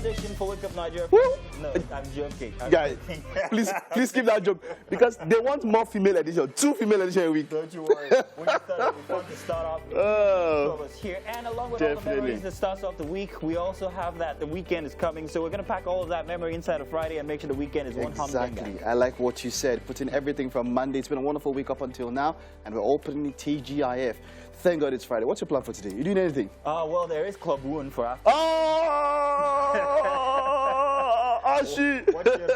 edition for Wake Up Nigeria. No, I'm joking. Guys, please keep that joke because they want more female edition, 2 female edition a week. Don't you worry. We want to start off with 2 of us here. And along with all the memories that starts off the week, we also have that the weekend is coming. So we're going to pack all of that memory inside of Friday and make sure the weekend is one humdinger. Exactly. I like what you said. Putting everything from Monday. It's been a wonderful week up until now. And we're opening TGIF. Thank God it's Friday. What's your plan for today? You doing anything? Well, there is Club Woon for after. What you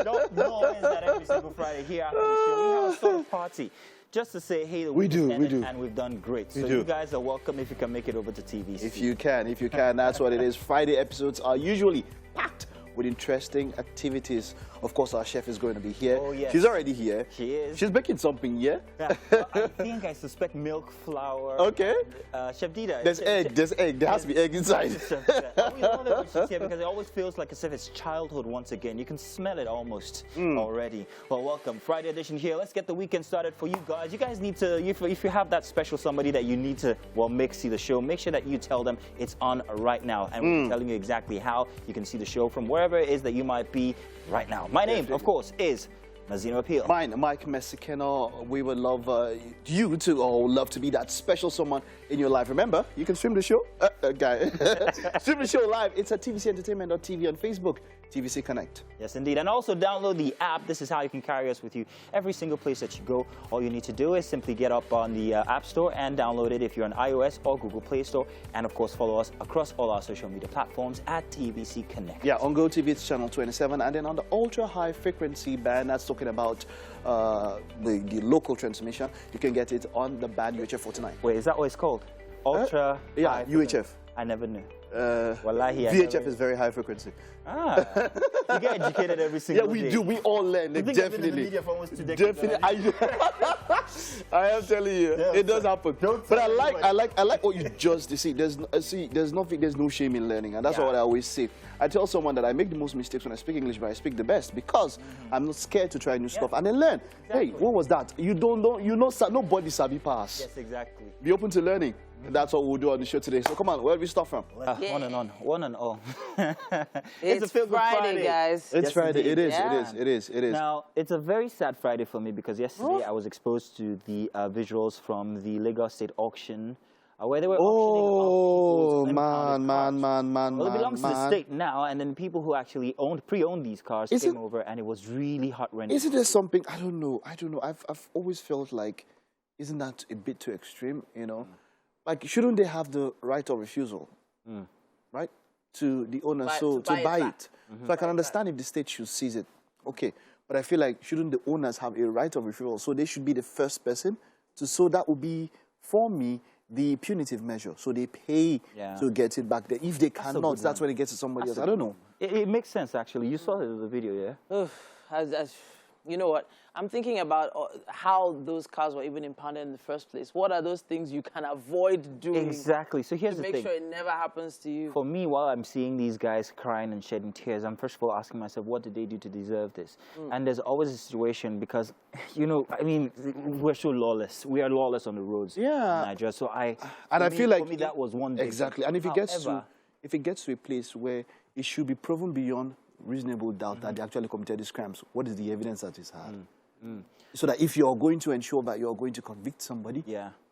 don't know is that every single Friday here after the show, we have a sort of party. Just to say, hey, we do, and we've done great. So you guys are welcome if you can make it over to TV. If you can, that's what it is. Friday episodes are usually packed with interesting activities. Of course, our chef is going to be here. Oh, yes. She's already here. She is. She's baking something, yeah? Well, I suspect milk, flour. Okay. Chef Dida. There's egg. There has to be egg inside. We love it when she's here because it always feels like as if it's childhood once again. You can smell it almost already. Well, welcome. Friday edition here. Let's get the weekend started for you guys. You guys need to, if you have that special somebody that you need to, see the show, make sure that you tell them it's on right now. And we're telling you exactly how you can see the show from wherever it is that you might be right now. My name, of course, is Nazino Appeal. Mine, Mike Messicano. We would love you to, love to be that special someone in your life. Remember, you can stream the show. Stream the show live. It's at tvcentertainment.tv on Facebook. TVC Connect. Yes, indeed. And also download the app. This is how you can carry us with you every single place that you go. All you need to do is simply get up on the App Store and download it if you're on iOS or Google Play Store. And, of course, follow us across all our social media platforms at TVC Connect. Yeah, on GoTV, it's channel 27. And then on the ultra-high frequency band, that's talking about the local transmission, you can get it on the band UHF 49. Wait, is that what it's called? Ultra yeah, UHF. I never knew. Wallahi, VHF is very high frequency. You get educated every single day. Yeah, we do. We all learn. Definitely. I've been in the media for almost 2 decades. Definitely. I am telling you, it does happen. But I like what you just see. There's no shame in learning, and that's what I always say. I tell someone that I make the most mistakes when I speak English, but I speak the best because I'm not scared to try new stuff and then learn. Exactly. Hey, what was that? You don't know. You know, nobody sabi pass. Yes, exactly. Be open to learning. That's what we'll do on the show today. So come on, where do we start from? One and all. It's a Friday, guys. It's Friday. It is. Now, it's a very sad Friday for me because yesterday I was exposed to the visuals from the Lagos State auction where they were auctioning man. Well, it belongs to the state now, and then people who actually pre-owned these cars came over, and it was really heart-rending. Isn't there something, I don't know. I've always felt like, isn't that a bit too extreme, you know? Like, shouldn't they have the right of refusal, right, to the owner, to buy it? So I can understand if the state should seize it, okay. But I feel like, shouldn't the owners have a right of refusal? So they should be the first person so that would be, for me, the punitive measure. So they pay to get it back there. If they cannot, that's when it gets to somebody else. I don't know. It makes sense, actually. You saw the video, yeah? You know what? I'm thinking about how those cars were even impounded in the first place. What are those things you can avoid doing? Exactly. So here's the thing. To make sure it never happens to you. For me, while I'm seeing these guys crying and shedding tears, I'm first of all asking myself, what did they do to deserve this? And there's always a situation because, you know, I mean, we're so lawless. We are lawless on the roads in Nigeria. So I feel like for me, that was one day. Exactly. And if it gets to a place where it should be proven beyond reasonable doubt that they actually committed these crimes, what is the evidence that is had? So that if you're going to ensure that you're going to convict somebody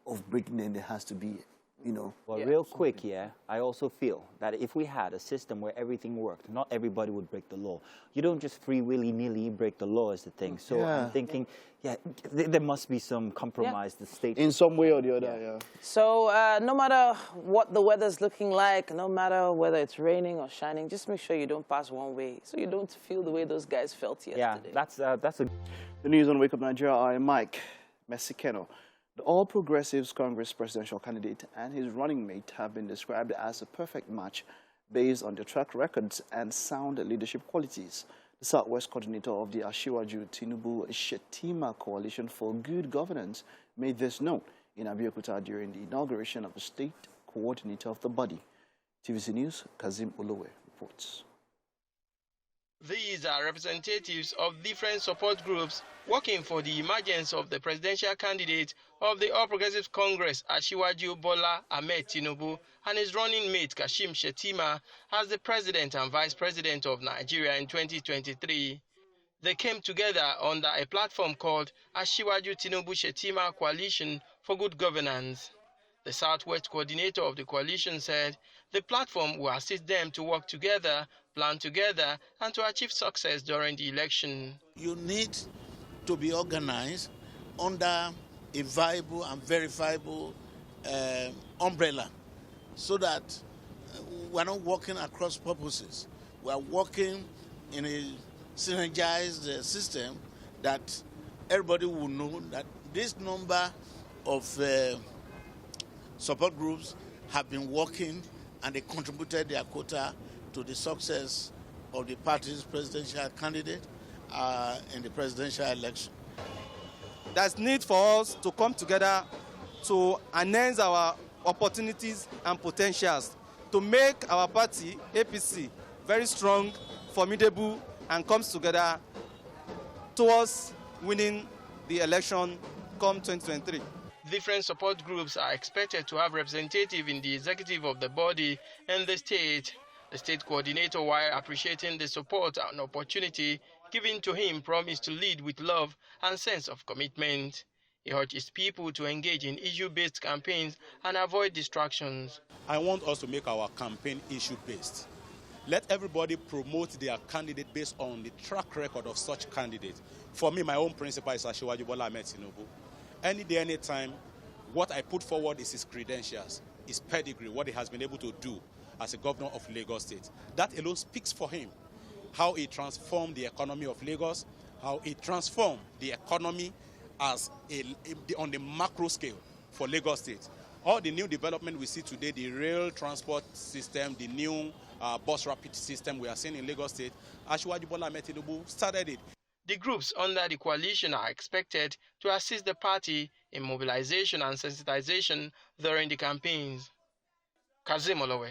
of breaking, then there has to be, you know. Well, real quick, I also feel that if we had a system where everything worked, not everybody would break the law. You don't just free willy-nilly break the law is the thing. So I'm thinking, there must be some compromise the state. In some way or the other, So no matter what the weather's looking like, no matter whether it's raining or shining, just make sure you don't pass one way so you don't feel the way those guys felt yesterday. Yeah, that's a... The news on Wake Up Nigeria, I'm Mike Messicano. The All Progressives Congress presidential candidate and his running mate have been described as a perfect match based on their track records and sound leadership qualities. The Southwest coordinator of the Asiwaju Tinubu Shetima Coalition for Good Governance made this known in Abeokuta during the inauguration of the state coordinator of the body. TVC News, Kazim Olowe reports. These are representatives of different support groups working for the emergence of the presidential candidate of the All Progressives Congress, Asiwaju Bola Ahmed Tinubu, and his running mate Kashim Shettima as the president and vice president of Nigeria in 2023. They came together under a platform called Asiwaju Tinubu Shettima Coalition for Good Governance. The Southwest coordinator of the coalition said the platform will assist them to work together, plan together, and to achieve success during the election. You need to be organized under a viable and verifiable umbrella so that we're not working across purposes. We're working in a synergized system that everybody will know that this number of support groups have been working and they contributed their quota to the success of the party's presidential candidate in the presidential election. There's need for us to come together to enhance our opportunities and potentials, to make our party, APC, very strong, formidable, and comes together towards winning the election come 2023. Different support groups are expected to have representative in the executive of the body and the state. The state coordinator, while appreciating the support and opportunity given to him, promised to lead with love and sense of commitment. He urged his people to engage in issue-based campaigns and avoid distractions. I want us to make our campaign issue-based. Let everybody promote their candidate based on the track record of such candidate. For me, my own principle is Asiwaju Bola Ahmed Tinubu. Any day, any time, what I put forward is his credentials, his pedigree, what he has been able to do as a governor of Lagos State. That alone speaks for him. How he transformed the economy of Lagos, how he transformed the economy on the macro scale for Lagos State. All the new development we see today, the rail transport system, the new bus rapid system we are seeing in Lagos State, Asiwaju Bola Ahmed Tinubu started it. The groups under the coalition are expected to assist the party in mobilization and sensitization during the campaigns. Kazim Olowe,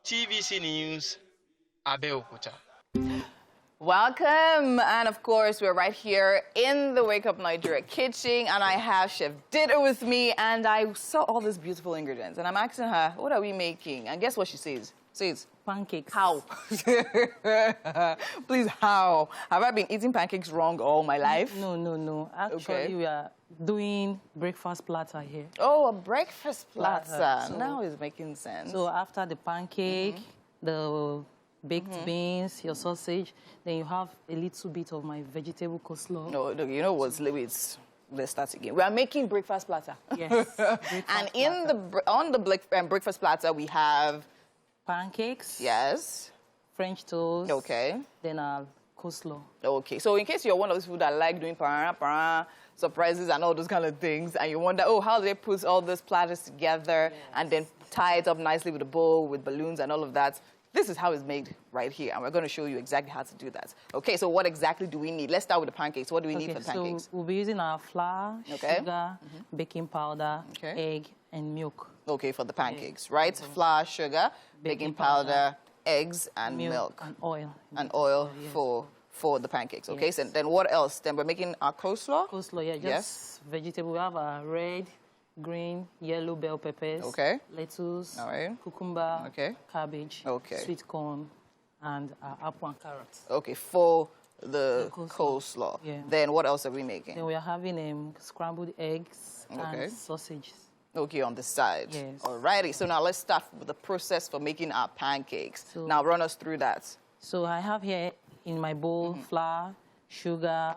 TVC News, Abeokuta. Welcome, and of course we're right here in the Wake Up Nigeria kitchen, and I have Chef Dita with me, and I saw all these beautiful ingredients, and I'm asking her, what are we making? And guess what she says? Says pancakes. How? Please, how? Have I been eating pancakes wrong all my life? No. Actually, we are doing breakfast platter here. Oh, a breakfast platter. So, now it's making sense. So after the pancake, the baked beans, your sausage, then you have a little bit of my vegetable coleslaw. No, you know what? Let's start again. We are making breakfast platter. Yes. And on the breakfast platter, we have pancakes. Yes. French toast. Okay. Then coleslaw. Okay. So in case you're one of those people that like doing parana, surprises and all those kind of things, and you wonder, oh, how do they put all those platters together and then tie it up nicely with a bow, with balloons and all of that? This is how it's made right here, and we're going to show you exactly how to do that. Okay, so what exactly do we need? Let's start with the pancakes. What do we need for the pancakes? So we'll be using our flour, sugar, baking powder, egg, and milk. Okay, for the pancakes, right? Flour, sugar, baking powder, eggs, and milk. And oil. And oil for the pancakes, okay? Yes. So then what else? Then we're making our coleslaw? Coleslaw, yeah, just vegetable. We have red, green, yellow bell peppers, lettuce, cucumber, cabbage, sweet corn, and apple and carrots. Okay, for the coleslaw. Yeah. Then what else are we making? Then we are having scrambled eggs and sausages. Okay, on the side. Yes. Alrighty, so now let's start with the process for making our pancakes. So, now run us through that. So I have here in my bowl flour, sugar,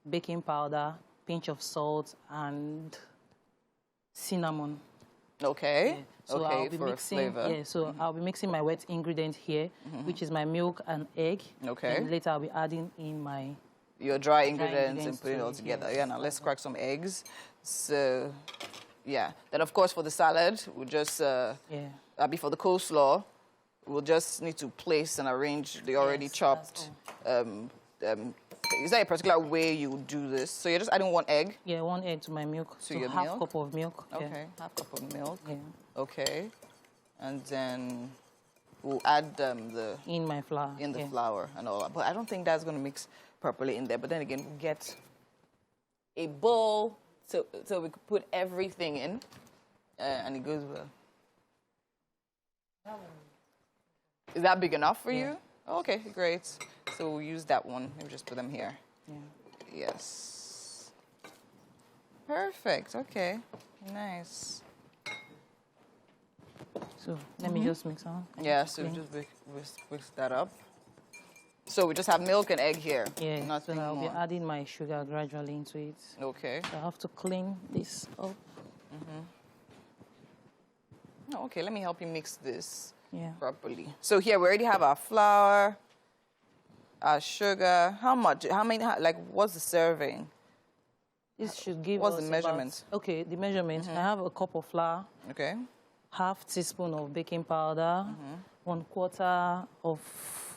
baking powder, pinch of salt, and cinnamon. Okay. Yeah. So I'll be mixing, flavor. Yeah, so I'll be mixing my wet ingredient here, which is my milk and egg. Okay. And later I'll be adding in your dry ingredients and putting it all together. Yeah, now let's crack some eggs. So, yeah. Then, of course, for the salad, we'll just, before the coleslaw, we'll just need to place and arrange the already chopped is there a particular way you would do this? So you're just adding one egg? Yeah, one egg to my milk. So your half cup of milk. Okay, half cup of milk. Yeah. Okay. And then we'll add in my flour. In the flour and all that. But I don't think that's going to mix properly in there. But then again, we'll get a bowl so we could put everything in. And it goes well. Is that big enough for you? Okay, great. So we'll use that one. Let me just put them here. Yeah. Yes. Perfect. Okay. Nice. So let me just mix on. Yeah, so just whisk that up. So we just have milk and egg here. Yeah, nothing so I'll more. be adding my sugar gradually into it. Okay. So I have to clean this up. Oh, okay, let me help you mix this Yeah. properly. So here we already have our flour, our sugar. How much? How many? Like, what's the serving? This should give What's us the measurement? Okay, the measurement. I have a cup of flour. Okay. Half teaspoon of baking powder. 1/4 of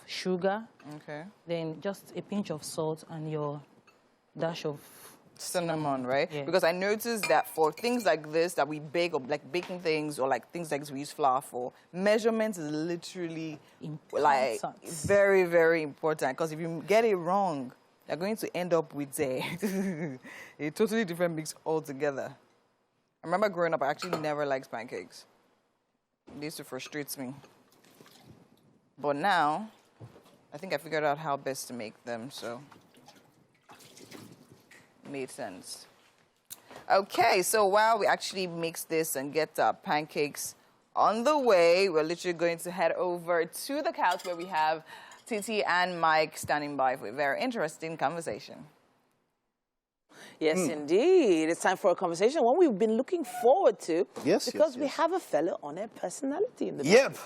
sugar. Okay. Then just a pinch of salt and your dash of Cinnamon, right? Yeah. Because I noticed that for things like this that we bake, or like baking things, or like things like this we use flour for, measurement is literally like very, very important. Because if you get it wrong, you're going to end up with a totally different mix altogether. I remember growing up, I actually never liked pancakes. It used to frustrate me. But now, I think I figured out how best to make them, so made sense. Okay, so while we actually mix this and get our pancakes on the way, we're literally going to head over to the couch where we have Titi and Mike standing by for a very interesting conversation. Yes, indeed. It's time for a conversation, one we've been looking forward to. Yes, because yes, we have a fellow on-air personality in the Yep.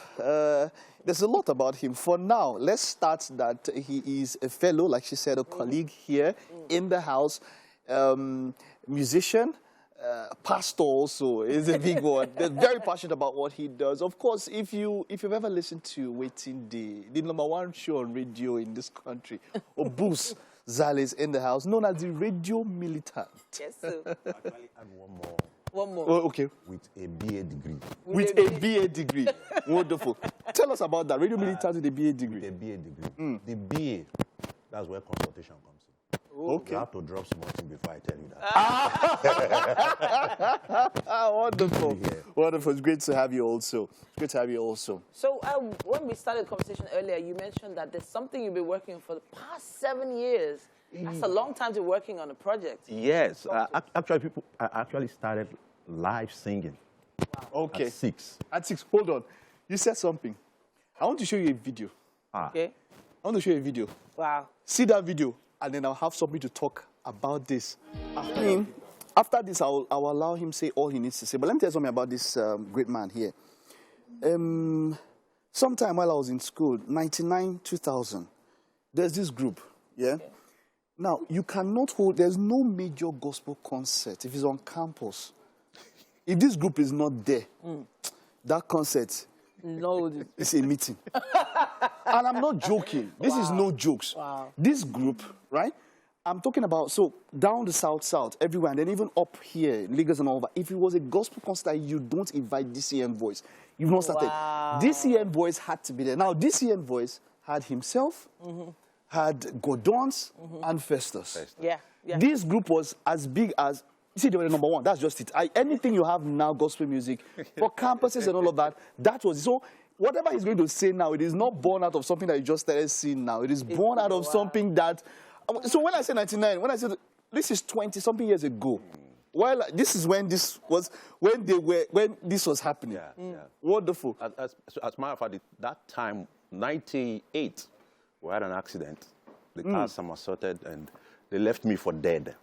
There's a lot about him. For now, let's start that he is a fellow, like she said, a colleague here in the house, musician, pastor also is a big one. They're very passionate about what he does. Of course, if you've ever listened to Waiting Day, the #1 show on radio in this country, Obus Zal is in the house, known as the radio militant. Yes, sir. Actually, add one more. One more. Oh, okay. With a BA degree. With a BA degree. Wonderful. Tell us about that. Radio militant with a BA degree. With a BA degree. The BA, that's where consultation comes in. Okay. You have to drop something before I tell you that. Wonderful. Wonderful. It's great to have you also. Great to have you also. So when we started the conversation earlier, you mentioned that there's something you've been working on for the past 7 years. That's a long time to be working on a project. Yes. I actually started live singing. Wow. Okay. At 6. At 6. Hold on. You said something. I want to show you a video. Okay. I want to show you a video. Wow. See that video, and then I'll have something to talk about this. After this, I'll allow him say all he needs to say. But let me tell you something about this great man here. Sometime while I was in school, 99, 2000, there's this group, yeah? Okay. Now, you cannot hold, there's no major gospel concert if it's on campus. If this group is not there, that concert, it's a meeting. And I'm not joking. This is no jokes. Wow. This group, right? I'm talking about, so down the south, everywhere, and then even up here, Lagos and all that. If it was a gospel concert, you don't invite DCM Voice. You've not started. Wow. DCM Voice had to be there. Now, DCM Voice had himself, had Gordons, and Festus. Yeah. This group was as big as, you see, they were the #1. That's just it. Anything you have now, gospel music, for campuses and all of that, that was it. So whatever he's going to say now, it is not born out of something that you just started seeing now. It is born out of something that... So when I say 99, when I said this is 20-something years ago, well, this is when this was happening. Yeah. Wonderful. As a matter of fact, that time, 98, we had an accident. The car somersaulted and they left me for dead.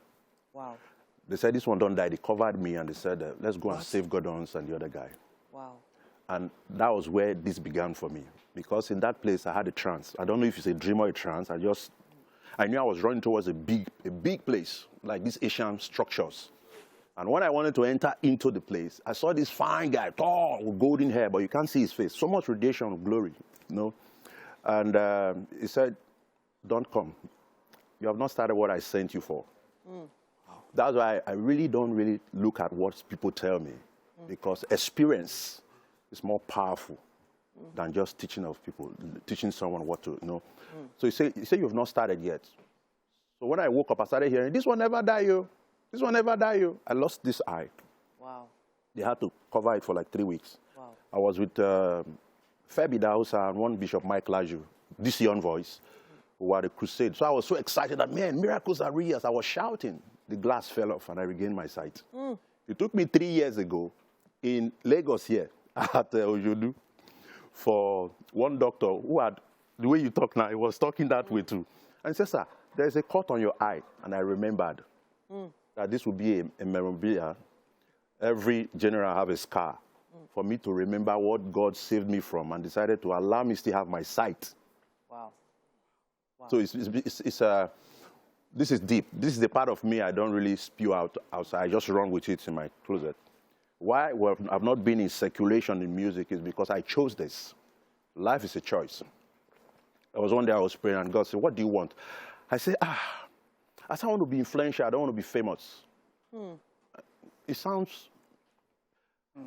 Wow. They said, this one don't die. They covered me and they said, let's go and save Gordons and the other guy. Wow. And that was where this began for me. Because in that place, I had a trance. I don't know if it's a dream or a trance. I knew I was running towards a big place, like these Asian structures. And when I wanted to enter into the place, I saw this fine guy, tall, with golden hair, but you can't see his face. So much radiation of glory, you know. And he said, don't come. You have not started what I sent you for. That's why I really don't look at what people tell me, because experience is more powerful than just teaching someone what to know. So you say you have not started yet. So when I woke up, I started hearing, this one never die, you. This one never die, you. I lost this eye. Wow. They had to cover it for like 3 weeks. Wow. I was with Febi Dausa and one Bishop Mike Laju, this young voice, who had a crusade. So I was so excited that, man, miracles are real. As I was shouting, the glass fell off and I regained my sight. It took me 3 years ago in Lagos here at Ojodu for one doctor who had, the way you talk now, he was talking that way too. And he said, sir, there's a cut on your eye. And I remembered that this would be a memorabilia. Every general have a scar for me to remember what God saved me from and decided to allow me still have my sight. Wow. So this is deep. This is the part of me I don't really spew out outside. I just run with it in my closet. Why I've not been in circulation in music is because I chose this. Life is a choice. There was one day I was praying and God said, what do you want? I said, I want to be influential. I don't want to be famous. It sounds...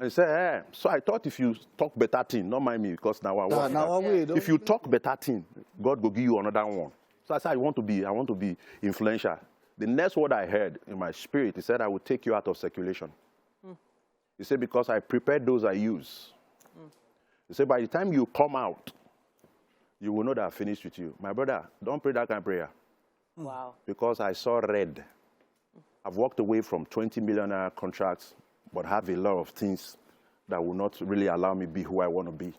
I said, so I thought if you talk better thing, not mind me, because now I want if you talk better thing, God will give you another one. So I said, I want to be influential. The next word I heard in my spirit, he said, I will take you out of circulation. He said, because I prepared those I use. He said, by the time you come out, you will know that I finished with you. My brother, don't pray that kind of prayer. Wow. Because I saw red. I've walked away from 20 million contracts, but have a lot of things that will not really allow me be who I want to be.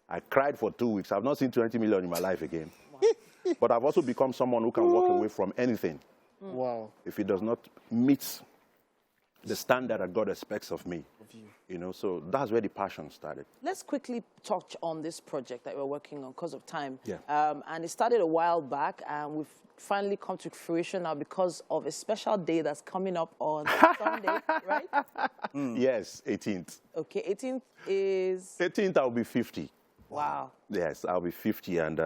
I cried for 2 weeks. I've not seen 20 million in my life again. Wow. But I've also become someone who can walk away from anything. Wow. If it does not meet the standard that God expects of me. You know, so that's where the passion started. Let's quickly touch on this project that we're working on because of time. Yeah. And it started a while back, and we've finally come to fruition now because of a special day that's coming up on Sunday, right? Yes, 18th. Okay, 18th is... 18th, I'll be 50. Wow. Yes, I'll be 50, and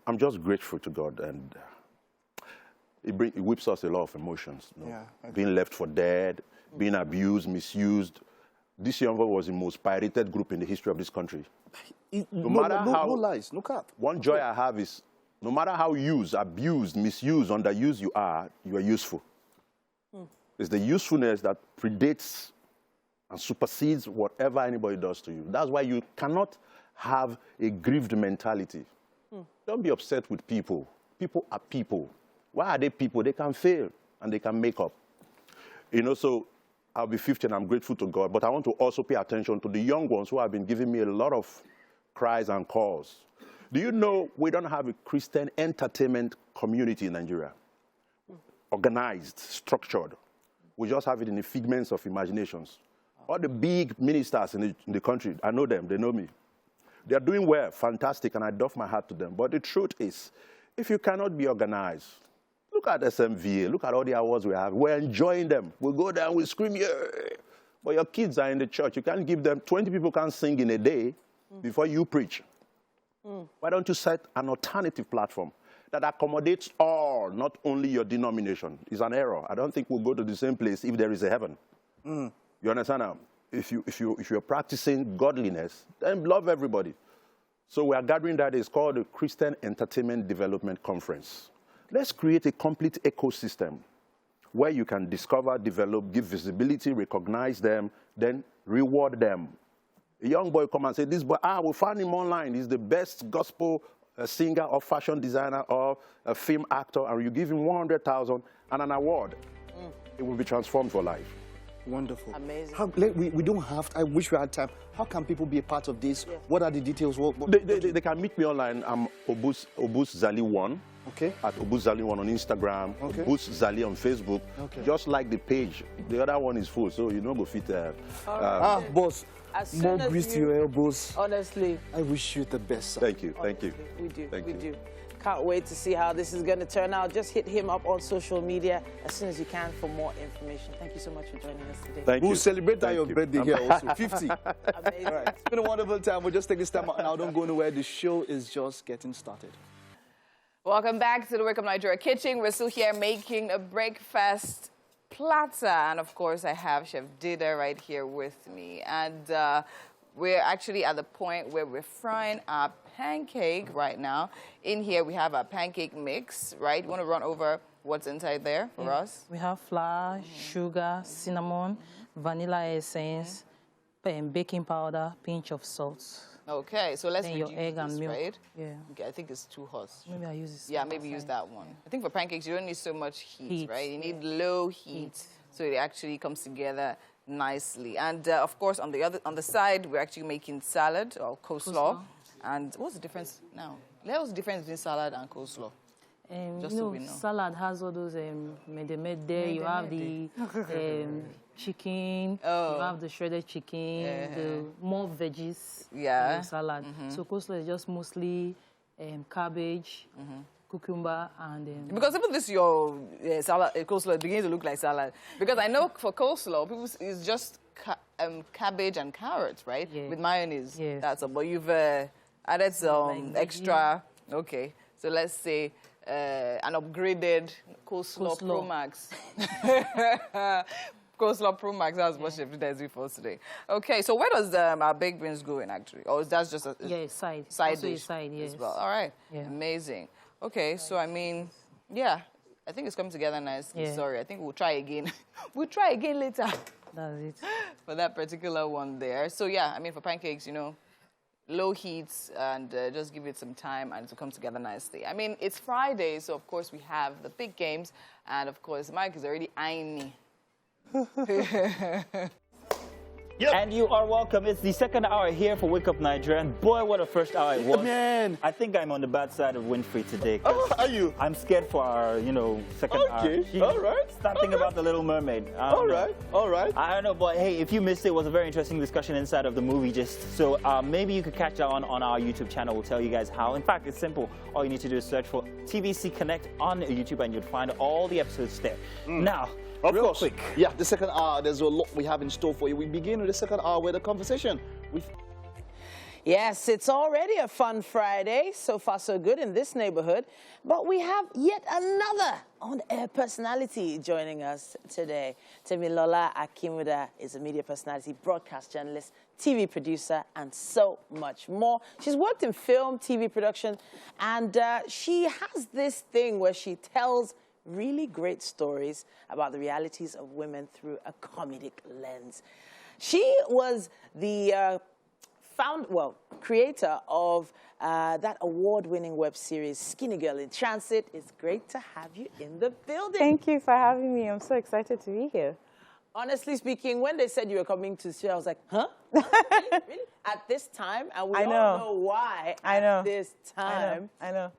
I'm just grateful to God, and it whips us a lot of emotions. You know? Yeah, being left for dead, being abused, misused. This young boy was the most pirated group in the history of this country. No lies, no cap. One joy I have is, no matter how used, abused, misused, underused you are useful. It's the usefulness that predates and supersedes whatever anybody does to you. That's why you cannot have a grieved mentality. Don't be upset with people. People are people. Why are they people? They can fail and they can make up. You know, so I'll be 50 and I'm grateful to God, but I want to also pay attention to the young ones who have been giving me a lot of cries and calls. Do you know we don't have a Christian entertainment community in Nigeria? Organized, structured. We just have it in the figments of imaginations. All the big ministers in the country, I know them, they know me. They are doing well, fantastic, and I doff my hat to them. But the truth is, if you cannot be organized, look at SMVA, look at all the awards we have. We're enjoying them. We go there and we scream, yeah. But your kids are in the church. You can't give them, 20 people can't sing in a day before you preach. Why don't you set an alternative platform that accommodates all, not only your denomination? It's an error. I don't think we'll go to the same place if there is a heaven. You understand now? If you're practicing godliness, then love everybody. So we are gathering that. It's called the Christian Entertainment Development Conference. Let's create a complete ecosystem where you can discover, develop, give visibility, recognize them, then reward them. A young boy come and say, this boy, we found him online. He's the best gospel singer or fashion designer or a film actor, and you give him 100,000 and an award. It will be transformed for life. Wonderful. Amazing. We don't have to, I wish we had time. How can people be a part of this? Yes. What are the details? They can meet me online. I'm Obus Zali1. Okay. At Obus Zali1 on Instagram. Okay. Obus Zali on Facebook. Okay. Just like the page. The other one is full, so you know go fit. Boss. More grease to your elbows. Honestly. I wish you the best. Sir. Thank you. Honestly, Thank you. We do. Can't wait to see how this is going to turn out. Just hit him up on social media as soon as you can for more information. Thank you so much for joining us today. Thank you. We'll celebrate your birthday here also. 50. Amazing. All right. It's been a wonderful time. We'll just take this time out now. Don't go anywhere. The show is just getting started. Welcome back to the Wake Up Nigeria kitchen. We're still here making a breakfast platter. And of course, I have Chef Dida right here with me. And we're actually at the point where we're frying our pancake right now. In here, we have our pancake mix, right? You want to run over what's inside there for us? We have flour, sugar, cinnamon, vanilla essence, baking powder, pinch of salt. Okay, so let's reduce your egg and milk. Right? Yeah. Okay, I think it's too hot. Maybe I use this. Yeah, maybe use that one. I think for pancakes, you don't need so much heat. Right? You need low heat, so it actually comes together nicely. And of course, on the side, we're actually making salad or coleslaw. And what's the difference now? What's the difference between salad and coleslaw? Just so we know. Salad has all those mede there. You have the chicken. You have the shredded chicken. The more veggies. Yeah. Salad. So coleslaw is just mostly cabbage, cucumber, and because even this your salad coleslaw begins to look like salad. Because I know for coleslaw, people it's just cabbage and carrots, right? Yeah. With mayonnaise. Yeah. That's all. But you've added some extra. Okay. So let's say an upgraded coleslaw Pro Max. Coleslaw Pro Max, that's what Chef Rita is doing for us today. Okay, so where does our baked beans go in actually? Or is that just a side dish? Side, yes. As well. All right, amazing. Okay, so I mean, yeah, I think it's coming together nicely. Yeah. Sorry, I think we'll try again. We'll try again later. That's it. For that particular one there. So yeah, I mean for pancakes, you know, low heats and just give it some time and to come together nicely. I mean, it's Friday, so of course we have the big games. And of course, Mike is already eyeing me. And you are welcome. It's the second hour here for Wake Up Nigeria, and boy, what a first hour it was. Man, I think I'm on the bad side of Winfrey today. Oh, are you? I'm scared for our, second hour. Okay, all right. Start thinking about the Little Mermaid. All right. I don't know, but hey, if you missed it, it was a very interesting discussion inside of the movie. So maybe you could catch that on our YouTube channel. We'll tell you guys how. In fact, it's simple. All you need to do is search for TVC Connect on YouTube, and you'll find all the episodes there. Now. Of course. Quick. Yeah, the second hour, there's a lot we have in store for you. We begin with the second hour with a conversation with... Yes, it's already a fun Friday. So far, so good in this neighborhood. But we have yet another on-air personality joining us today. Temilola Akimuda is a media personality, broadcast journalist, TV producer, and so much more. She's worked in film, TV production, and she has this thing where she tells really great stories about the realities of women through a comedic lens. She was the creator of that award-winning web series, Skinny Girl in Transit. It's great to have you in the building. Thank you for having me. I'm so excited to be here. Honestly speaking, when they said you were coming to the show, I was like, huh? Really? At this time? And we all know why at this time. I know.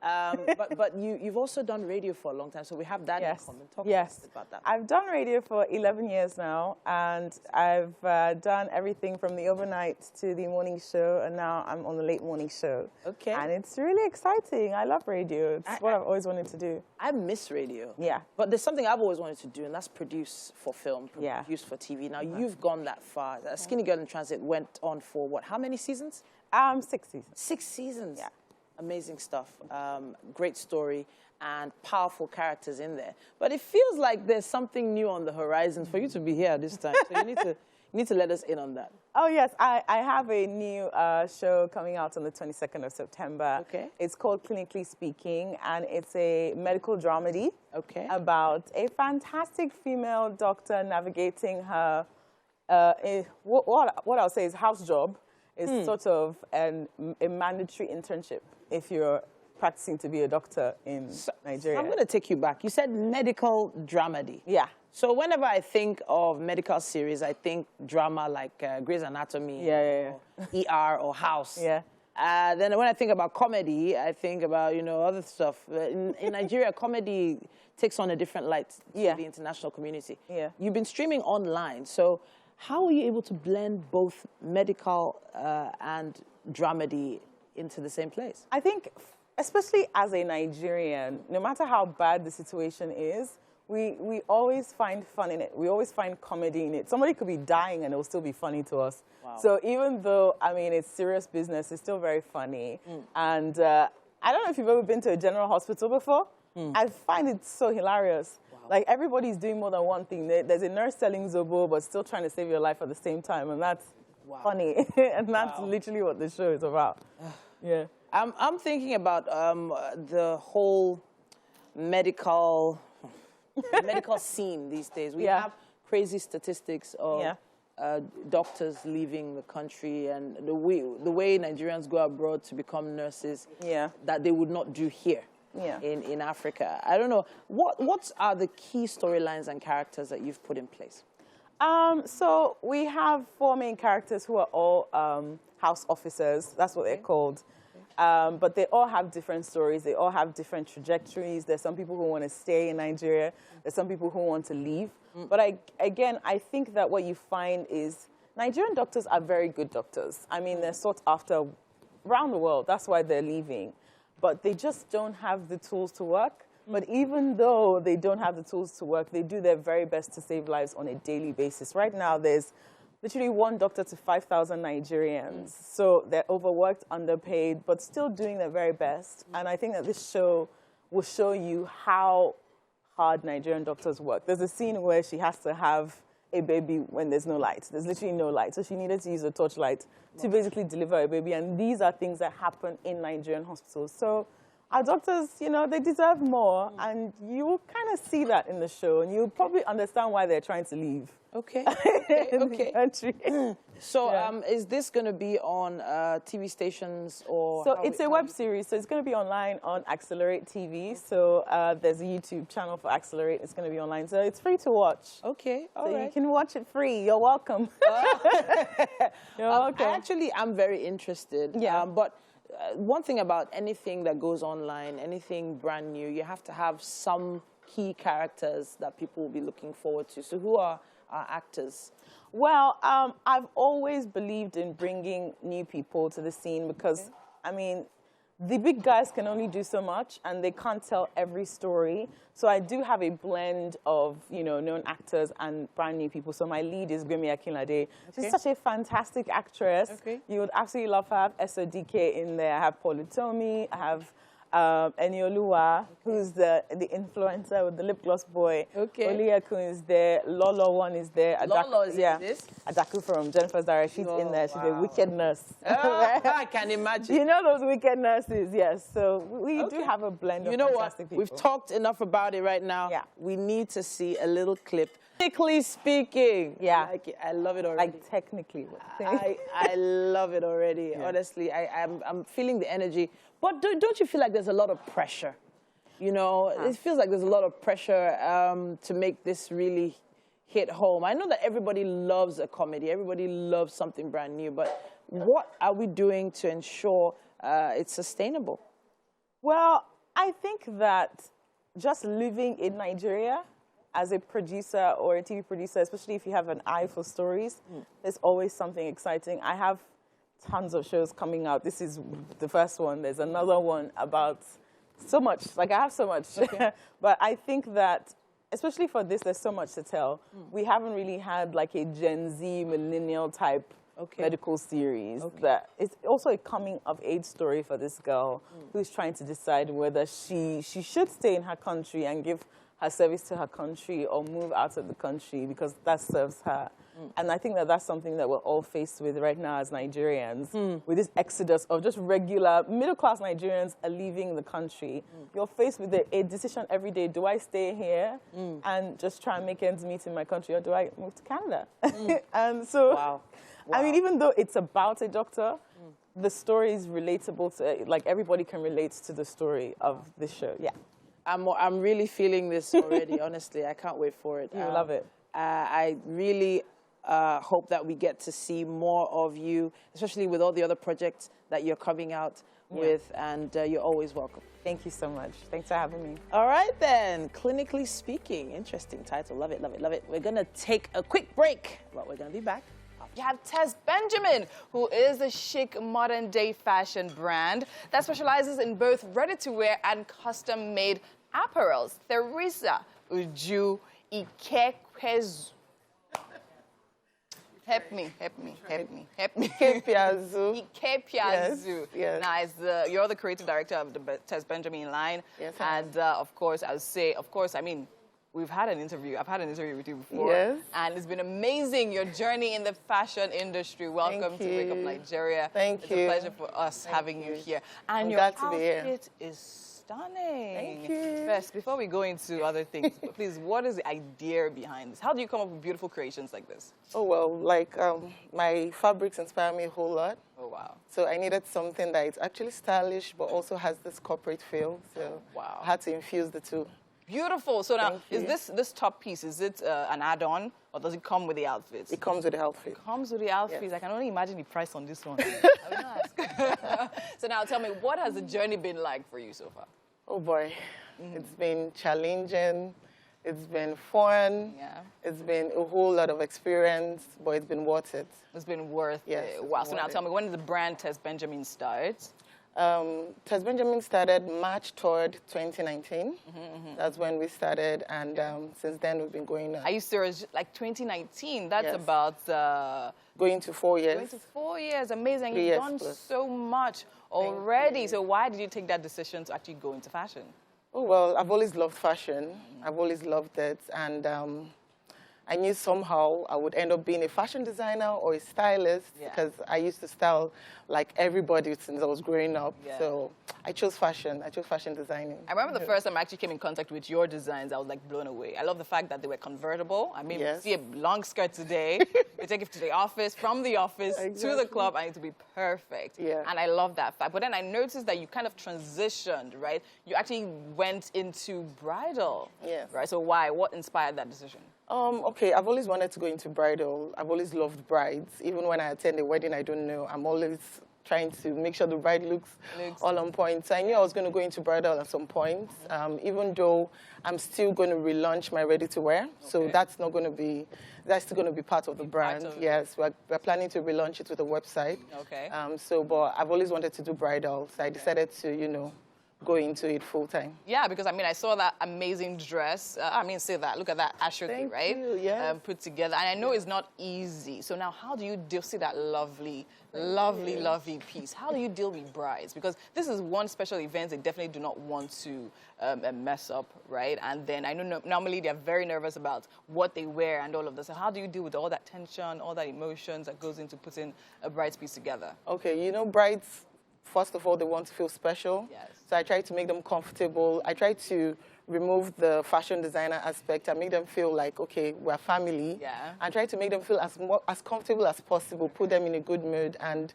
But you've also done radio for a long time, so we have that in common. Talk to us about that. I've done radio for 11 years now, and I've done everything from the overnight to the morning show, and now I'm on the late morning show. Okay. And it's really exciting. I love radio. It's what I've always wanted to do. I miss radio. Yeah. But there's something I've always wanted to do, and that's produce for film, produce for TV. Now, you've gone that far. Skinny Girl in Transit went on for, what, how many seasons? 6 seasons. 6 seasons. Yeah. Amazing stuff. Great story and powerful characters in there. But it feels like there's something new on the horizon for you to be here this time. So you need to let us in on that. Oh, yes. I have a new show coming out on the 22nd of September. Okay. It's called Clinically Speaking, and it's a medical dramedy about a fantastic female doctor navigating her, what I'll say is house job. Is sort of a mandatory internship if you're practicing to be a doctor in Nigeria. I'm going to take you back. You said medical dramedy. Yeah. So whenever I think of medical series, I think drama like Grey's Anatomy, or ER or House. Yeah. Then when I think about comedy, I think about, other stuff. In Nigeria, comedy takes on a different light to the international community. Yeah. You've been streaming online, so how are you able to blend both medical and dramedy into the same place? I think, especially as a Nigerian, no matter how bad the situation is, we always find fun in it. We always find comedy in it. Somebody could be dying and it will still be funny to us. Wow. So even though, I mean, it's serious business, it's still very funny. And I don't know if you've ever been to a general hospital before. I find it so hilarious. Like, everybody's doing more than one thing. There's a nurse selling Zobo, but still trying to save your life at the same time, and that's funny. And that's literally what the show is about. Yeah. I'm thinking about the whole medical scene these days. We have crazy statistics of doctors leaving the country and the way Nigerians go abroad to become nurses, that they would not do here in Africa. I don't know. What are the key storylines and characters that you've put in place? So we have 4 main characters who are all house officers. That's what they're called. But they all have different stories. They all have different trajectories. There's some people who want to stay in Nigeria. There's some people who want to leave. But I think that what you find is Nigerian doctors are very good doctors. I mean, they're sought after around the world. That's why they're leaving. But they just don't have the tools to work. But even though they don't have the tools to work, they do their very best to save lives on a daily basis. Right now, there's literally 1 doctor to 5,000 Nigerians. So they're overworked, underpaid, but still doing their very best. And I think that this show will show you how hard Nigerian doctors work. There's a scene where she has to have a baby when there's no light. There's literally no light. So she needed to use a torchlight to basically deliver a baby. And these are things that happen in Nigerian hospitals. So our doctors, you know, they deserve more. And you will kind of see that in the show. And you'll probably understand why they're trying to leave. Okay. Okay. Country. So is this going to be on TV stations or? So it's a web series. So it's going to be online on Accelerate TV. So there's a YouTube channel for Accelerate. It's going to be online. So it's free to watch. Okay. All right. You can watch it free. You're welcome. You're welcome. I'm very interested. Yeah. But one thing about anything that goes online, anything brand new, you have to have some key characters that people will be looking forward to. So who are our actors? Well, I've always believed in bringing new people to the scene because, I mean, the big guys can only do so much and they can't tell every story. So I do have a blend of, you know, known actors and brand new people. So my lead is Gbemi Akinlade. She's such a fantastic actress. You would absolutely love her. I have SODK in there. I have Paul Utomi. I have Enioluwa, who's the influencer with the lip gloss boy. Oliakun is there. Lolo one is there. Lolo is in this? Adaku from Jennifer's Diary. She's in there. She's a wicked nurse. I can imagine. You know those wicked nurses, yes. So we do have a blend of fantastic people. We've talked enough about it right now. Yeah. We need to see a little clip. Technically speaking. Yeah. I love it already. Like technically. I love it already. Yeah. Honestly, I'm feeling the energy. But don't you feel like there's a lot of pressure? You know, it feels like there's a lot of pressure to make this really hit home. I know that everybody loves a comedy. Everybody loves something brand new. But what are we doing to ensure it's sustainable? Well, I think that just living in Nigeria as a producer or a TV producer, especially if you have an eye for stories, there's always something exciting. I have tons of shows coming out. This is the first one. There's another one about so much. Like, I have so much. But I think that, especially for this, there's so much to tell. We haven't really had, like, a Gen Z, millennial type medical series. That it's also a coming-of-age story for this girl who's trying to decide whether she should stay in her country and give her service to her country or move out of the country because that serves her. And I think that that's something that we're all faced with right now as Nigerians, with this exodus of just regular middle-class Nigerians are leaving the country. You're faced with a decision every day. Do I stay here and just try and make ends meet in my country, or do I move to Canada? And so, I mean, even though it's about a doctor, the story is relatable to, like, everybody can relate to the story of this show. Yeah. I'm really feeling this already, honestly. I can't wait for it. You love it. I really hope that we get to see more of you, especially with all the other projects that you're coming out with, and you're always welcome. Thank you so much. Thanks for having me. All right, then. Clinically Speaking. Interesting title. Love it, love it, love it. We're going to take a quick break, but we're going to be back. You have Tess Benjamin, who is a chic modern-day fashion brand that specializes in both ready-to-wear and custom-made apparels. Theresa Uju Ikekwezu. Help me. Ikepiazu. Ikepiazu. Yes. Now, you're the creative director of the Tess Benjamin line. Yes. And, of course, I would say, I mean, we've had an interview. I've had an interview with you before. Yes. And it's been amazing, your journey in the fashion industry. Welcome to Wake Up Nigeria. Thank you. It's a pleasure for us having you here. And your outfit is stunning. Thank you. Tess, before we go into other things, please, what is the idea behind this? How do you come up with beautiful creations like this? Oh, well, like my fabrics inspire me a whole lot. Oh, wow. So I needed something that is actually stylish, but also has this corporate feel. So wow. I had to infuse the two. Beautiful. So now, is this top piece, is it an add-on, or does it come with the outfits? It comes with the outfit. It comes with the outfits. Yes. I can only imagine the price on this one. So now tell me, what has the journey been like for you so far? Oh, boy. It's been challenging. It's been fun. Yeah. It's been a whole lot of experience, but it's been worth it. It's been worth it. Wow. So now tell me, when did the brand Tess Benjamin start? Tess Benjamin started March 3rd, 2019. That's when we started, and since then we've been going on. Are you serious? Like 2019? That's about... going to 4 years. Going to 4 years. Amazing. 3 You've years done plus. so much already. So why did you take that decision to actually go into fashion? Oh, well, I've always loved fashion. I've always loved it, and I knew somehow I would end up being a fashion designer or a stylist because I used to style like everybody since I was growing up. So I chose fashion. I chose fashion designing. I remember the first time I actually came in contact with your designs, I was like blown away. I love the fact that they were convertible. I mean, we see a long skirt today, we take it to the office, from the office to the club, and it to be perfect. And I love that fact. But then I noticed that you kind of transitioned, right? You actually went into bridal. Right? So why? What inspired that decision? Okay, I've always wanted to go into bridal. I've always loved brides. Even when I attend a wedding I don't know, I'm always trying to make sure the bride looks all on point. So I knew I was going to go into bridal at some point, even though I'm still going to relaunch my ready-to-wear. So that's still going to be part of the brand. Yes, we're planning to relaunch it with a website. But I've always wanted to do bridal, so I decided to, go into it full time. Yeah, because I mean, I saw that amazing dress. Look at that ashoti, right? Thank you, put together. And I know it's not easy. So now, how do you see that lovely piece? How do you deal with brides? Because this is one special event they definitely do not want to mess up, right? And then I know normally they're very nervous about what they wear and all of this. So how do you deal with all that tension, all that emotions that goes into putting a bride's piece together? Okay, brides, first of all, they want to feel special. So I try to make them comfortable. I try to remove the fashion designer aspect and make them feel like, okay, we're family. And try to make them feel as comfortable as possible, put them in a good mood, and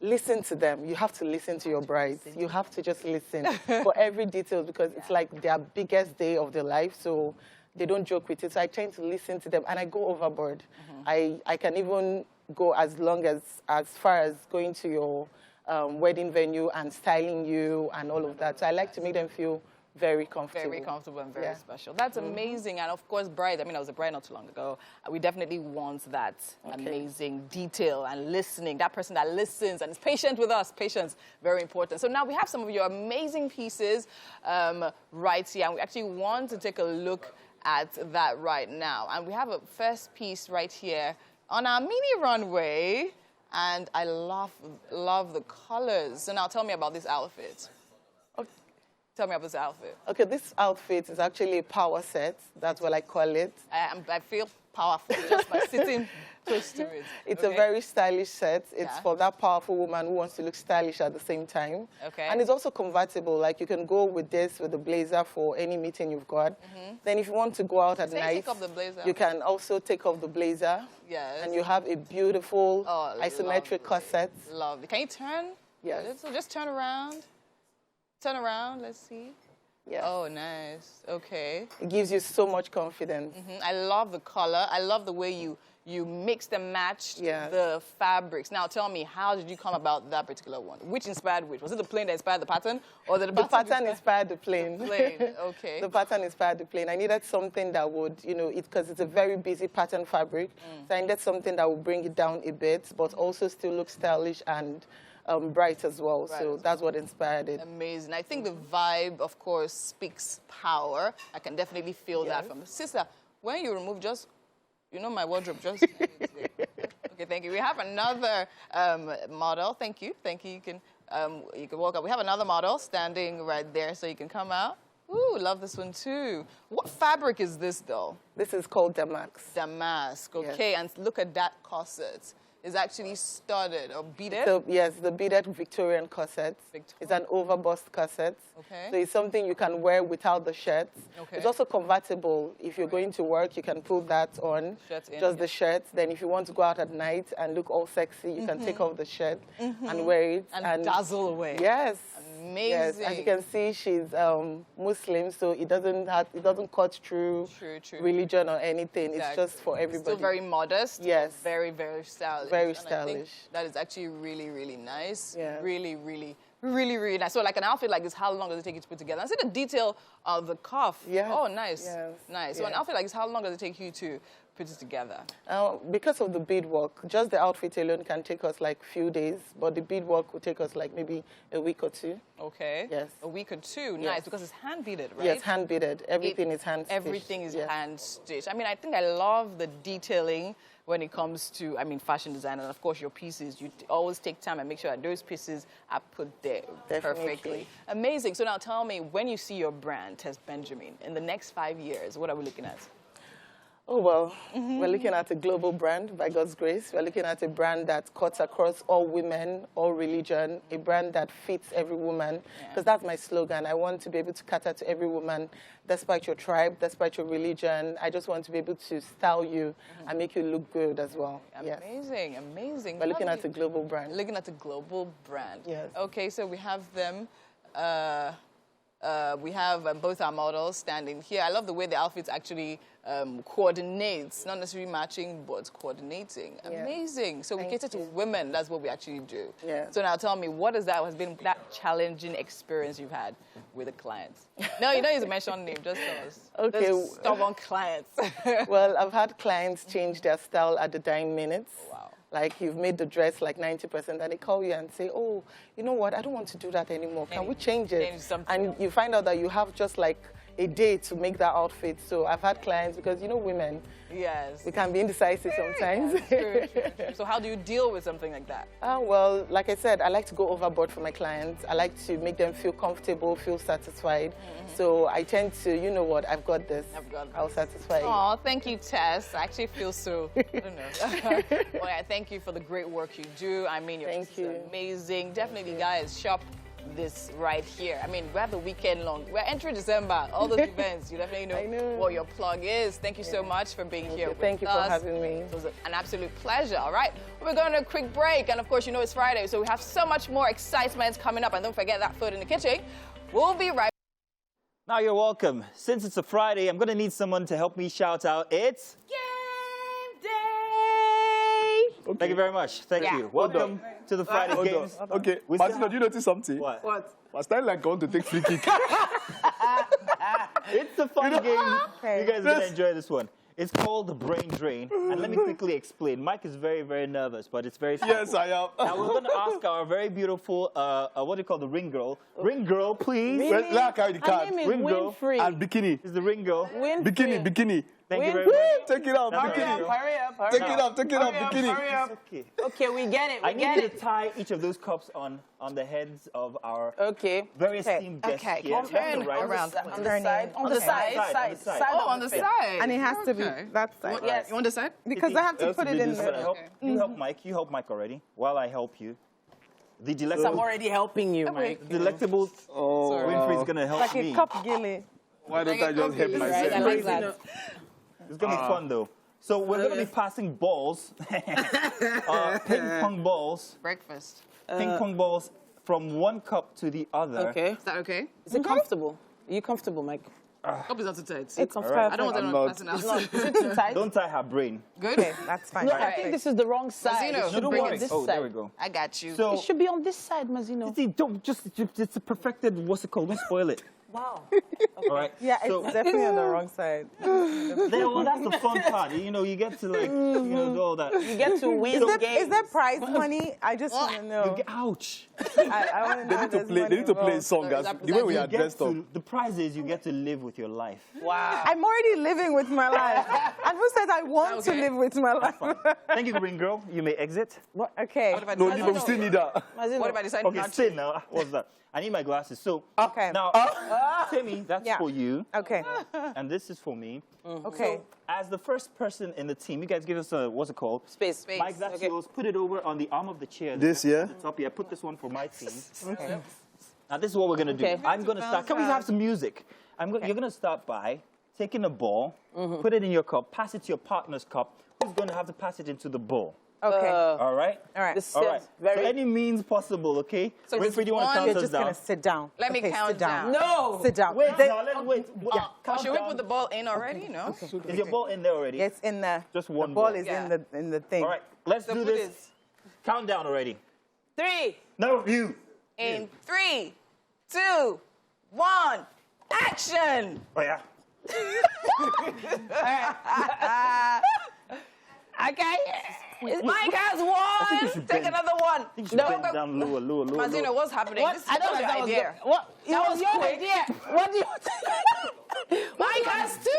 listen to them. You have to listen to your brides. You have to just listen for every detail, because it's like their biggest day of their life, so they don't joke with it. So I try to listen to them, and I go overboard. I can even go as far as going to your wedding venue and styling you and all of that. So I like to make them feel very comfortable. Very comfortable and very special. That's amazing. And of course, bride, I was a bride not too long ago. We definitely want that amazing detail and listening. That person that listens and is patient with us. Patience, very important. So now we have some of your amazing pieces right here. And we actually want to take a look at that right now. And we have a first piece right here on our mini runway. And I love the colors. So now tell me about this outfit. Tell me about this outfit. Okay, this outfit is actually a power set. That's what I call it. I feel powerful just by sitting close to it. It's a very stylish set. It's for that powerful woman who wants to look stylish at the same time. And it's also convertible. Like, you can go with this with the blazer for any meeting you've got. Then if you want to go out at night, take off the blazer. You can also take off the blazer. And you have a beautiful isometric corset. Lovely. Can you turn? Yes. So just turn around. Turn around, let's see. Yes. Oh, nice. Okay. It gives you so much confidence. I love the color. I love the way you mixed and matched the fabrics. Now, tell me, how did you come about that particular one? Which inspired which? Was it the plain that inspired the pattern? Or the pattern inspired the plain. The plain, okay. The pattern inspired the plain. I needed something that would, because it's a very busy pattern fabric. So I needed something that would bring it down a bit, but also still look stylish and bright as well. So that's what inspired it. Amazing. I think the vibe, of course, speaks power. I can definitely feel that from the sister. When you remove my wardrobe, okay, thank you. We have another model. Thank you. You can walk up. We have another model standing right there, so you can come out. Ooh, love this one too. What fabric is this, though? This is called damask. Damask, okay. And look at that corset. is actually studded or beaded? So, yes, the beaded Victorian corset. It's an overbust corset. Okay. So it's something you can wear without the shirt. Okay. It's also convertible. If you're going to work, you can put that on, just the shirt. Then if you want to go out at night and look all sexy, you can take off the shirt and wear it. And dazzle away. Yes. Amazing. Yes, as you can see, she's Muslim, so it doesn't cut through religion or anything. Exactly. It's just for everybody. Still very modest. Yes. Very, very stylish. Very stylish. I think that is actually really, really nice. Yeah. Really, really, really, really nice. So like an outfit like this, how long does it take you to put together? I see the detail of the cuff. Yeah. Oh, nice. Yes. Nice. So an outfit like this, how long does it take you to put it together? Because of the beadwork, just the outfit alone can take us like a few days, but the beadwork will take us like maybe a week or two. Okay. Yes. A week or two. Yes. Nice, because it's hand beaded, right? Yes, hand beaded. Everything is hand stitched. Everything is hand stitched. I mean, I think I love the detailing when it comes to, fashion design, and of course your pieces. You always take time and make sure that those pieces are put there perfectly. Amazing. So now tell me, when you see your brand, Tess Benjamin, in the next 5 years, what are we looking at? Oh, well, we're looking at a global brand, by God's grace. We're looking at a brand that cuts across all women, all religion, a brand that fits every woman, because that's my slogan. I want to be able to cater to every woman, despite your tribe, despite your religion. I just want to be able to style you and make you look good as well. Amazing, amazing. We're looking at a global brand. Looking at a global brand. Yes. Okay, so we have them. We have both our models standing here. I love the way the outfits actually coordinates, not necessarily matching, but coordinating. Amazing. So we cater to women. That's what we actually do. Yeah. So now tell me, what has been that challenging experience you've had with the clients? No, you don't need to mention name. Just tell us. Okay. Those stubborn clients. Well, I've had clients change their style at the dying minutes. Wow. Like you've made the dress like 90%, and they call you and say, oh, you know what, I don't want to do that anymore. Can we change it? Change something. And you find out that you have just like a day to make that outfit. So I've had clients, because you know women, we can be indecisive sometimes. True. So how do you deal with something like that? Well, like I said, I like to go overboard for my clients. I like to make them feel comfortable, feel satisfied. So I tend to, you know what, I've got this. I'll satisfy you. Oh, thank you, Tess. I actually feel so, I don't know. Well, yeah, thank you for the great work you do. I mean, your piece is amazing. Definitely, guys, shop this right here. I mean, we have the weekend long. We're entering December. All those events, you definitely know what your plug is. Thank you so much for being here with us. Thank you for having me. It was an absolute pleasure. All right, we're going to a quick break. And of course, you know it's Friday, so we have so much more excitement coming up. And don't forget that food in the kitchen. We'll be right back. Now you're welcome. Since it's a Friday, I'm going to need someone to help me shout out. It's Game Day! Okay. Thank you very much. Thank you. Welcome to the Friday Games. Okay, Martino, do you notice something? What? I started like going to take free kick. It's a fun game. You guys are going to enjoy this one. It's called the Brain Drain. And let me quickly explain. Mike is very, very nervous, but it's very simple. Yes, I am. Now we're going to ask our very beautiful, what do you call the ring girl? Ring girl, please. Let her carry the card. Her name is Ring girl. Winfrey. And bikini. Is the ring girl. Bikini. Thank you very much. Take it off, bikini. Hurry up. Take it off, bikini. Hurry up. Okay. Okay, we get it. I need you to tie each of those cups on the heads of our very esteemed guests here. Turn around. On the side. On the side. Oh, on the side. And it has to be that side. Yes. You want the side? Because I have to put it in there. You help Mike. You help Mike already. While I help you. The I'm delectable. already helping you, Mike. Delectable. Winfrey's gonna help me. Like a cup gilly. Why don't I just help myself? I like that. It's gonna be fun though. So we're gonna be passing balls, ping pong balls. Breakfast. Ping pong balls from one cup to the other. Okay. Is that okay? Is it comfortable? Are you comfortable, Mike? Hope it's not too tight. It's perfect. I don't want anyone passing out. Is it too tight? Don't tie her brain. Good. Okay, that's fine. No, I think this is the wrong side. Mazino, It should don't be worry. on this Oh, side. there we go. I got you. So It should be on this side, Mazino. see, don't just it's a perfected. What's it called? Don't spoil it. Wow. All right. Yeah, So, it's definitely on the wrong side. well, that's the fun part. You know, you get to like, do all that. You get to win games. Is there prize money? I just want to know. Ouch. I want to know. They need to play. They need to play a song. As the way we are dressed up. The prize is you get to live with your life. Wow. I'm already living with my life. And who said I want to live with my life? Thank you, ring girl. You may exit. Okay. No, but we still need that. What if I decide Okay, not to? sit now. What's that? I need my glasses. So Okay. now, Timmy, that's for you. Okay. And this is for me. Okay. So, as the first person in the team, you guys give us a, what's it called? Space. Mike, that's yours. Put it over on the arm of the chair. This, yeah? At the top. Yeah, put this one for my team. Okay. Now, this is what we're going to do. I'm going to start. Can we have some music? You're going to start by taking a ball, put it in your cup, pass it to your partner's cup, who's going to have to pass it into the bowl. Okay. All right? All right. All right. So any means possible, okay? So Winfrey, do you want to count You're us just down? going to sit down. Let me count sit down. No. Sit down. Wait, now, wait. Should we put the ball in already? No? Okay. Is your ball in there already? It's in the... Just one ball. ball. Is in the thing. All right. Let's do this. Countdown already. 3. No, you. In 3, 2, 1, action! Oh, yeah. Okay. Mike has one. Take another one. No, down lower. Mazino, what's happening? What? This is I don't know your that was idea. good. What? That was your quick. idea. What do you Mike has 2.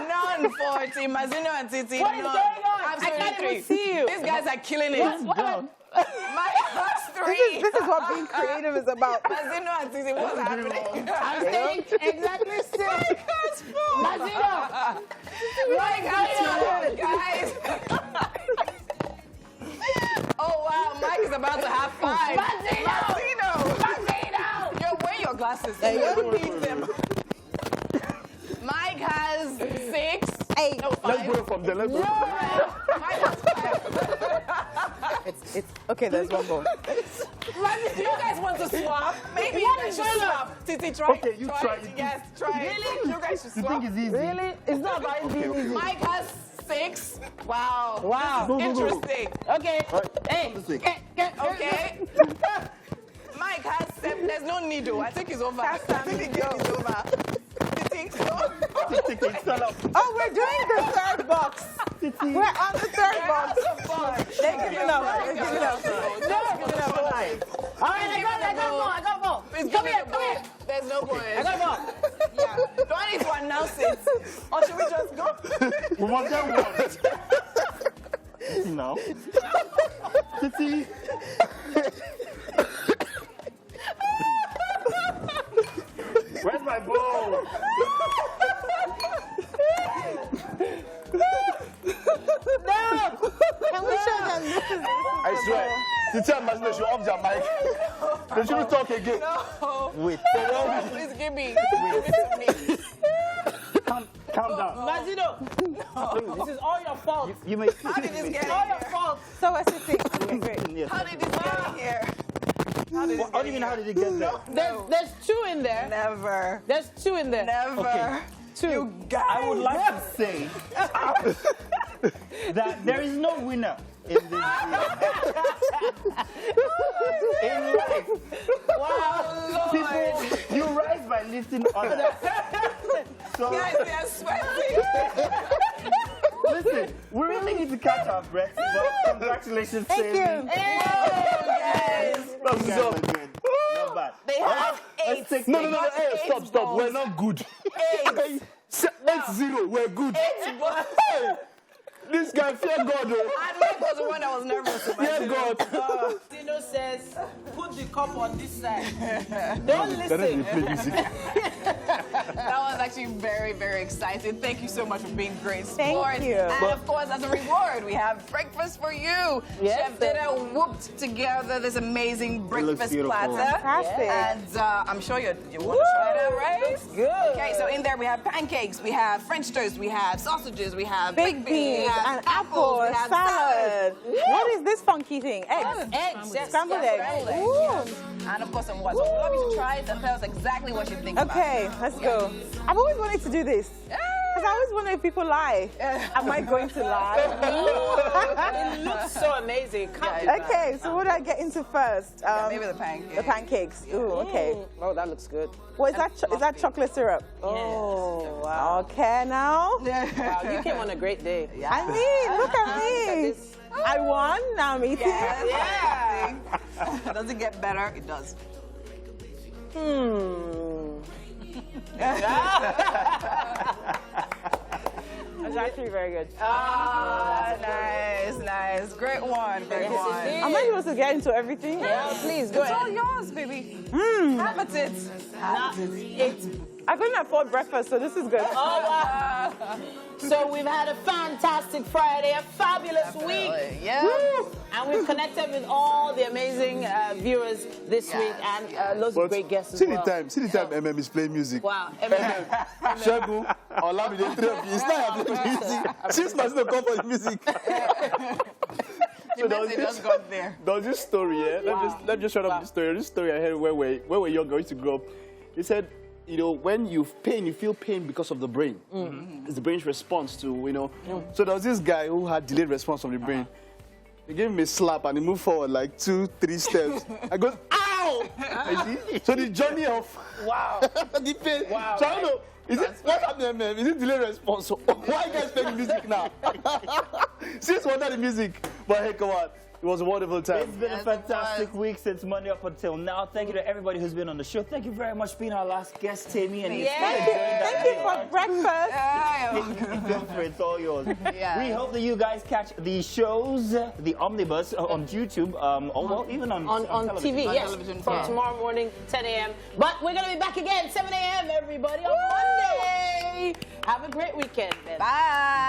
None for Team Mazino and Titi. What is going on? Absolutely I can't even see you. These guys are killing it. What? Mike has 3. This is what being creative is about. Mazino and Titi, what's happening? I'm staying exactly still. Mike has 4. Mazino. Mike has 2, guys. Oh, wow. Mike is about to have 5. Mazino. Yo, wear your glasses. Yeah, You need them. Mike has 6. 8. No, 5. Let's go from there. Let's go. Mike has 5. It's okay. There's one more. You guys want to swap? Maybe you guys should swap. Titi, try. Okay, you try it. Yes, try it. Really? You guys should swap. You think it's easy? Really? It's not about being easy. Mike has 6. Wow. Wow. This is interesting. Okay. Hey. Okay. Mike has 7. There's no needle. I think it's over. I think the game is over. You think so? Oh, we're doing the third box. We're on the third box. They're giving up. They're giving up. All right, I got more. Come here. There's no point. I got more. Yeah. Do I need to announce it? Or should we just go? We want that one. Titi now. Titi. Where's my ball? No! Can we show them this is I swear. Titi and Mazino should off their mic. They shouldn't talk again. No. Wait. Please give me. Give it to me. Calm down. Mazino. This is all your fault. You may. How did this get All in your here? fault. so acidic. Okay, great. Yes. How did this get in here? How did What do you mean? How did it get there? There's 2 in there. Never. There's 2 in there. Never. Okay. 2. You guys. I would like to say that there is no winner in this game. In life, Wow, Lord. people, you rise by lifting others. So, Guys, they are sweating. listen, we really need to catch our breath. But congratulations, Thank you. Guys. Not bad. They have 8. No. Hey, stop. We're not good. 8. 8-0. We're good. 8 balls. Hey, this guy, fear God. And Mike was the one that was nervous. Fear God. Dino says, put the cup on this side. Don't listen. That was actually very, very exciting. Thank you so much for being great sport. Thank you. And of course, as a reward, we have breakfast for you. Yes. Chef Dinner whooped together this amazing breakfast beautiful. platter. Fantastic. And I'm sure you want to try that, right? Good. Okay, so in there we have pancakes, we have French toast, we have sausages, we have Big beans we have and apples, apple, we have salad. What is this funky thing? Eggs. Eggs. Scrambled Yes, eggs. scrambled eggs, yes. And of course some what? So we'd love you to try it and tell us exactly what you think about it. Okay, let's go. I've always wanted to do this. Because I always wonder if people lie. Am I going to lie? It looks so amazing. Okay, so what do I get into first? Maybe the pancakes. The pancakes. Ooh, okay. Oh, that looks good. Well, is that chocolate syrup? Oh, wow. Okay, now. Wow, you came on a great day. I mean, look at me. I won. Now I'm eating. Yeah. Does it get better? It does. It's actually very good. Ah, nice. Great one. Great one. Am I supposed to get into everything? Yeah, please, go It's all ahead. yours, baby. Have it. Now, it's I couldn't afford breakfast, so this is good. Oh, wow. So we've had a fantastic Friday, a fabulous week. Yeah. Woo! And we've connected with all the amazing viewers this week and loads of great guests as well. See the time MM is playing music. Wow. Shagu, Olamide, 3 of you. It's not playing music. 6 months to come for the music. So there was this story, yeah? Let me just shut up this story. This story I heard when we were younger, used to grow up. He said, you know, when you feel pain because of the brain. It's the brain's response to, you know. So there was this guy who had delayed response from the brain. They gave him a slap and he moved forward like 2-3 steps. I go, ow! So the journey of the pain. Wow. So I don't know. What happened, man? Is it delayed response? So why are you guys playing music now? Since what are the music? But hey, come on. It was a wonderful time. It's been a fantastic week since Monday up until now. Thank you to everybody who's been on the show. Thank you very much for being our last guest, Tammy. And Thank you for breakfast. Feel free, it's all yours. We hope that you guys catch the shows, the Omnibus on YouTube, or well, even on TV, yes, from tomorrow morning, 10 a.m. But we're going to be back again, 7 a.m., everybody, on Monday. Have a great weekend, then. Bye.